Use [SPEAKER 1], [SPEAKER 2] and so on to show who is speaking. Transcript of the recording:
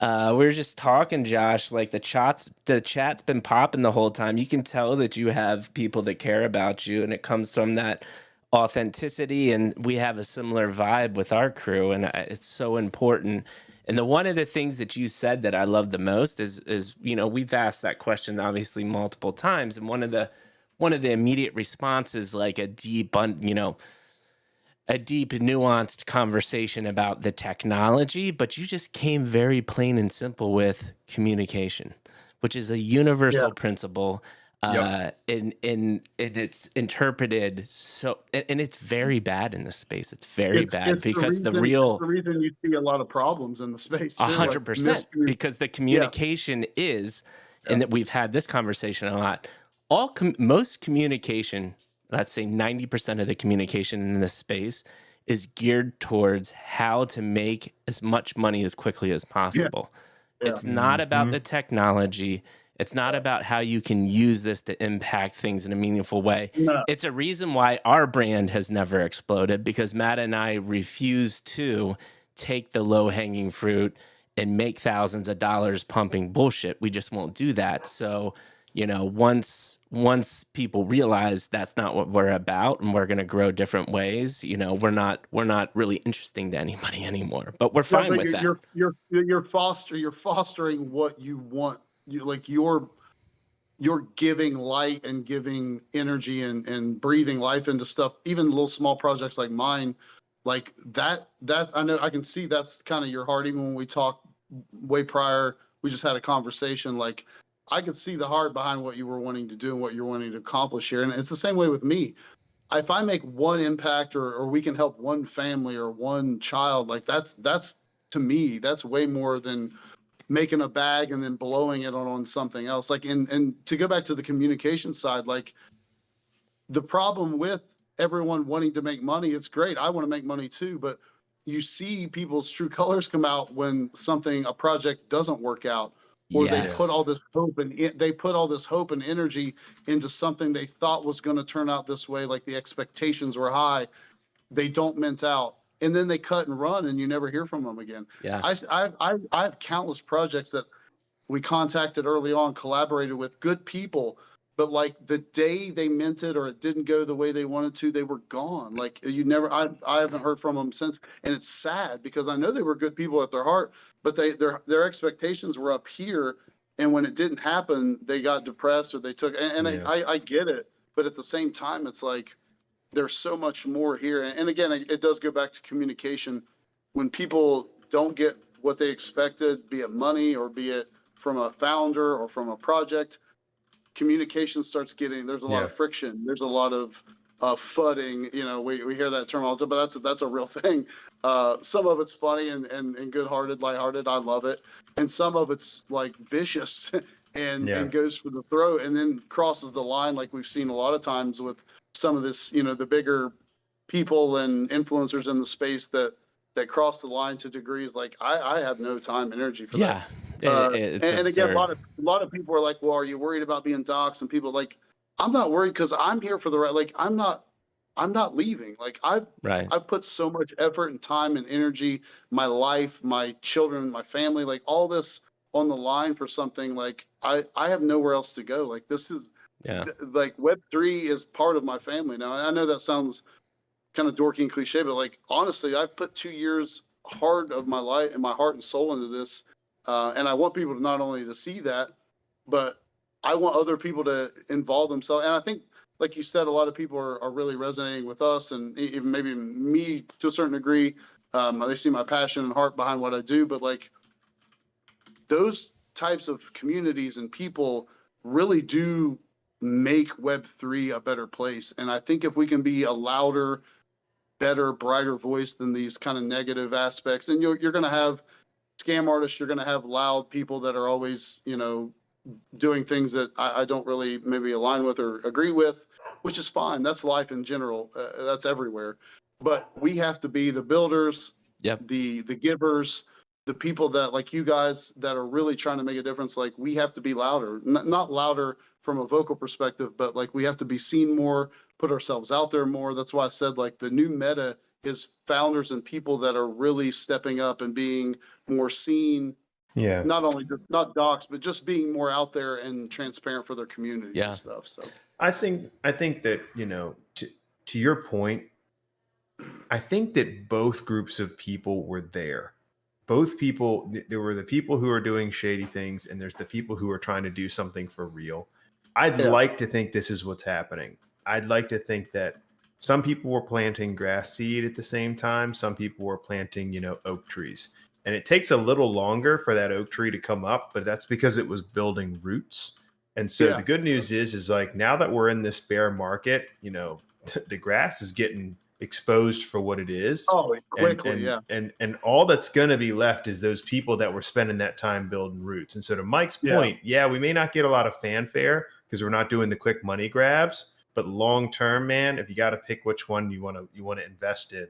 [SPEAKER 1] We were just talking, Josh, like the chat's been popping the whole time. You can tell that you have people that care about you, and it comes from that authenticity, and we have a similar vibe with our crew, and it's so important. And the one of the things that you said that I love the most is we've asked that question obviously multiple times, and one of the immediate responses like a deep, nuanced conversation about the technology, but you just came very plain and simple with communication, which is a
[SPEAKER 2] Yeah.
[SPEAKER 1] universal principle.
[SPEAKER 3] Yep.
[SPEAKER 1] And it's interpreted and it's very bad in this space. It's very bad
[SPEAKER 2] It's the
[SPEAKER 1] because the
[SPEAKER 2] reason it's
[SPEAKER 1] real
[SPEAKER 2] the reason you see a lot of problems in the space
[SPEAKER 1] a
[SPEAKER 2] too, like
[SPEAKER 1] hundred percent
[SPEAKER 2] miscommu
[SPEAKER 1] because the
[SPEAKER 2] Yeah,
[SPEAKER 1] communication is,
[SPEAKER 2] yeah,
[SPEAKER 1] and that we've had this conversation a lot. Most communication, let's say 90% of the communication in this space, is geared towards how to make as much money as quickly as
[SPEAKER 2] yeah,
[SPEAKER 1] possible.
[SPEAKER 2] yeah,
[SPEAKER 1] It's not about the
[SPEAKER 3] Mhm.
[SPEAKER 1] technology. It's not
[SPEAKER 2] yeah.
[SPEAKER 1] about how you can use this to impact things in a meaningful way.
[SPEAKER 2] No,
[SPEAKER 1] It's a reason why our brand has never exploded because Matt and I refuse to take the low hanging fruit and make thousands of dollars pumping bullshit. We just won't do that. So, once people realize that's not what we're about and we're going to grow different ways, we're not really interesting to anybody anymore. But we're
[SPEAKER 2] no,
[SPEAKER 1] fine
[SPEAKER 2] but
[SPEAKER 1] with that.
[SPEAKER 2] you're fostering what you want. You like you're giving light and giving energy and breathing life into stuff. Even little small projects like mine, like that I know I can see that's kind of your heart. Even when we talked way prior, we just had a conversation. Like I could see the heart behind what you were wanting to do and what you're wanting to accomplish here. And it's the same way with me. If I make one impact or we can help one family or one child, like that's to me, that's way more than making a bag and then blowing it on something else. Like and to go back to the communication side, like the problem with everyone wanting to make money, it's great. I want to make money too, but you see people's true colors come out when a project doesn't work out, or they put
[SPEAKER 3] Yeah.
[SPEAKER 1] Yes.
[SPEAKER 2] all this hope and they put all this hope and energy into something they thought was going to turn out this way, like the expectations were high. They don't mint out, and then they cut and run, and you never hear from them again.
[SPEAKER 1] Yeah.
[SPEAKER 2] I have countless projects that we contacted early on, collaborated with good people, but like the day they minted or it didn't go the way they wanted to, they were gone. Like you never, I haven't heard from them since, and it's sad because I know they were good people at their heart, but their expectations were up here, and when it didn't happen, they got depressed or they took, and
[SPEAKER 3] Yeah.
[SPEAKER 2] I get it, but at the same time, it's like there's so much more here. And again, it does go back to communication. When people don't get what they expected, be it money or be it from a founder or from a project, communication starts getting, there's a lot
[SPEAKER 3] Yeah.
[SPEAKER 2] of friction. There's a lot of fudding. We hear that term all the time, but that's a real thing. Some of it's funny and good-hearted, lighthearted. I love it. And some of it's like vicious and
[SPEAKER 3] Yeah.
[SPEAKER 2] goes for the throat and then crosses the line, like we've seen a lot of times with some of this, the bigger people and influencers in the space that cross the line to degrees like I have no time, energy for that.
[SPEAKER 1] Yeah. It's
[SPEAKER 2] And again,
[SPEAKER 1] absurd.
[SPEAKER 2] a lot of people are like, "Well, are you worried about being doxxed?" And people like, "I'm not worried because I'm here for the right. Like, I'm not leaving. Like,
[SPEAKER 1] Right.
[SPEAKER 2] I've put so much effort and time and energy, my life, my children, my family, like all this on the line for something. Like, I have nowhere else to go. Like, this is
[SPEAKER 1] Yeah.
[SPEAKER 2] like Web3 is part of my family now. And I know that sounds kind of dorky and cliche, but like honestly, I've put 2 years hard of my life and my heart and soul into this, and I want people to not only to see that, but I want other people to involve themselves. And I think, like you said, a lot of people are really resonating with us, and even maybe me to a certain degree. They see my passion and heart behind what I do, but like those types of communities and people really do make Web3 a better place. And I think if we can be a louder, better, brighter voice than these kind of negative aspects. And you're going to have scam artists. You're going to have loud people that are always, doing things that I don't really maybe align with or agree with, which is fine. That's life in general. That's everywhere. But we have to be the builders,
[SPEAKER 1] Yep.
[SPEAKER 2] the givers, the people that like you guys that are really trying to make a difference. Like we have to be louder, not louder from a vocal perspective, but like we have to be seen more, put ourselves out there more. That's why I said like the new meta is founders and people that are really stepping up and being more seen
[SPEAKER 3] Yeah.
[SPEAKER 2] Not only just not docs, but just being more out there and transparent for their community and stuff. So
[SPEAKER 3] I think that, you know, to your point, I think that both groups of people were there. Both people, there were the people who are doing shady things, and there's the people who are trying to do something for real. I'd like to think this is what's happening. I'd like to think that some people were planting grass seed at the same time. Some people were planting, you know, oak trees. And it takes a little longer for that oak tree to come up, but that's because it was building roots. And so the good news is like, now that we're in this bear market, you know, the grass is getting exposed for what it is.
[SPEAKER 2] Oh, quickly,
[SPEAKER 3] and all that's going to be left is those people that were spending that time building roots. And so to Mike's point, we may not get a lot of fanfare because we're not doing the quick money grabs, but long term, man, if you got to pick which one you want to invest in,